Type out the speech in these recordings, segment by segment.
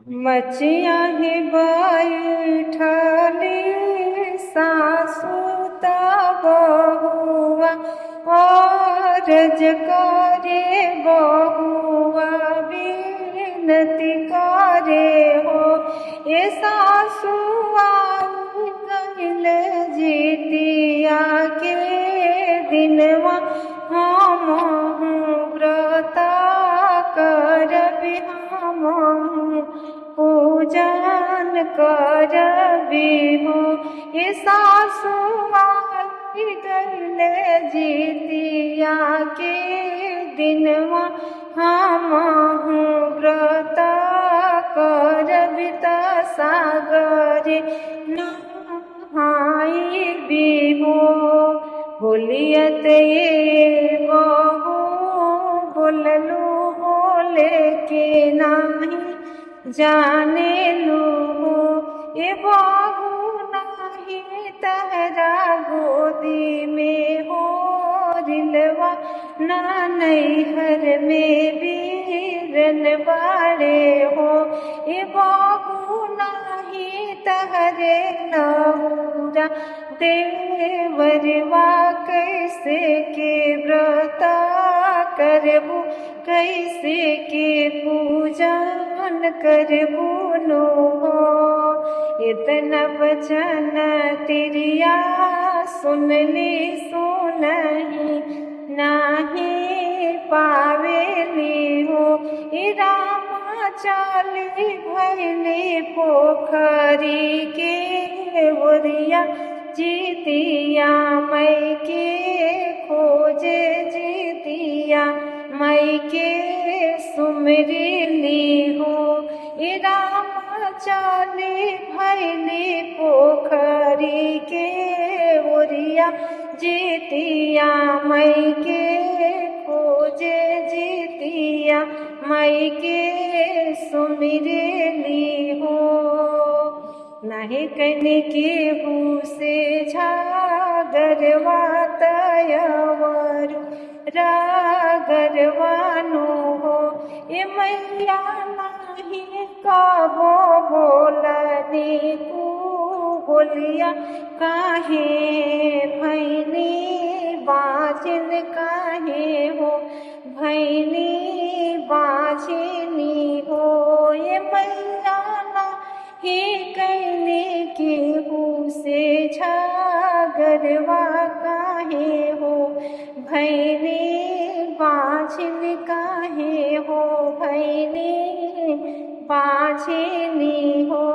मचिया ही बैठली सासु बहुआ और करे बहुआ विनती करे हो ये सासुआ गइल जीतिया के दिनवा हम व्रता करबि हम पूजन करबि हो ये सासुआ गइल जीतिया के दिनवा हम व्रत करबि त सागरे नहाइबि हो बोलियत ये बहू बोललू बोले के नाही जाने लू ये बहू नाही तहरा गोदी में हो रिलवा ना नैहर में बीरन बाड़े हो ये बहू नाही तहरे नहुरा देवरवा कैसे के व्रता करबू कैसे के पूजन करबू नो हो इतना वचन तिरिया सुनली सुनही नाही पावेली हो रामा चली भैली पोखरी के ओरिया जीतिया मई के खोजे जीतिया मई के सुमरिली हो रामा चली भैली पोखरी के ओरिया जीतिया मई के खोजे जीतिया मई के सुमरिली हो नहीं कनी केहू से झागरवा तयवरु रागरवानु हो ये मैया नहीं कबो बोलनी को बोलिया काहे भैनी बाजिन काहे हो भैनी बाजिनी हो ये मैया ही कैने केहू से झागरवा काहे हो भैनी बाझिन काहे हो भैनी बाझिनी हो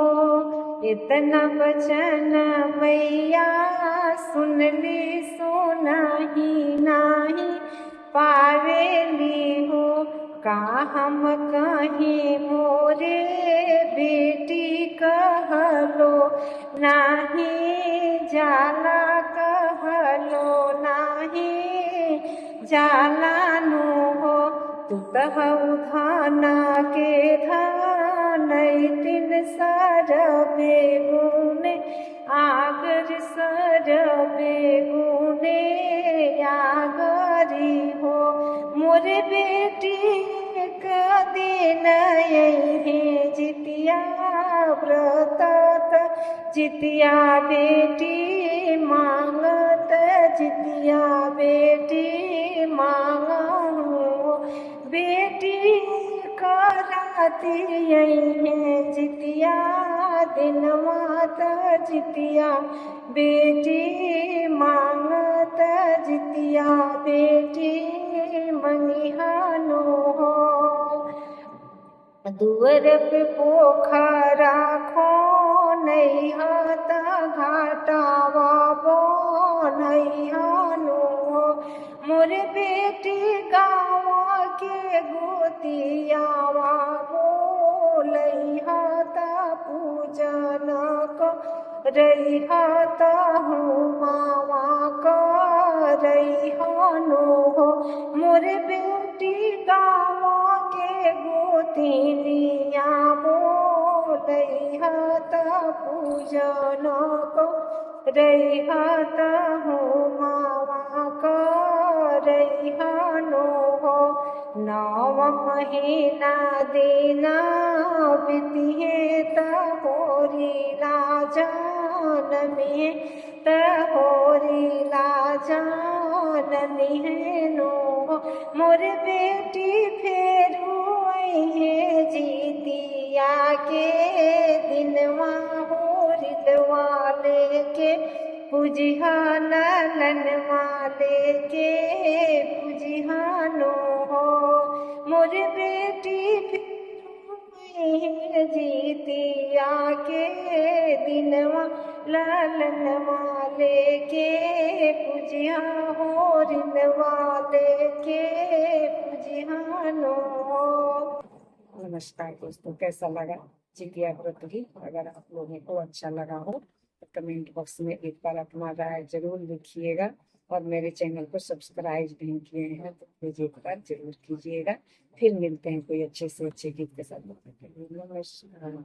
इतना वचन मैया सुनली सुनाही नाही पावेली हो का हम कहीं मोरे बेटी कहलो नाही जाला कहलो नाही जाला नु हो तू तह उधाना के धान तीन सर बेगुने आगर सर बेगुने आगरी हो मोर बेटी दिन जितिया व्रत जितिया बेटी मांगत जितिया बेटी मांगू बेटी कराती जितिया दिन मात जितिया बेटी मांगत जितिया बेटी मनिहानो हो दुअर पे पोखरा खो नहीं हाथा घाटावा बो नहीं हानो मोर बेटी गावा के गोतियावा बोलई हाथा पूजन को रही हाथा हूँ मावा को रही हानो हो मोर बेटी गावा के गोतिनिया बोलई हाथा पूजन को रही हाथा हूँ मावा को रही हानो हो नव महीना देना बितिहे में तहोरी लाजाननी है नो मोर बेटी फेरू है जीतिया के दिनवा हो रिदवा लेके पूजिहा ललन वाले के पूजिहानो हो मोर बेटी जीतिया के दिनवा ललन वाले के पूजिया हो रिन वाले के पूजिहानो हो। नमस्कार दोस्तों, कैसा लगा जितिया व्रत भी? अगर आप लोगों को अच्छा लगा हो तो कमेंट बॉक्स में एक बार अपना राय जरूर लिखिएगा, और मेरे चैनल को सब्सक्राइब नहीं किए हैं तो प्लीज एक बार जरूर कीजिएगा। फिर मिलते हैं कोई अच्छे से अच्छे गीत के साथ। नमस्कार।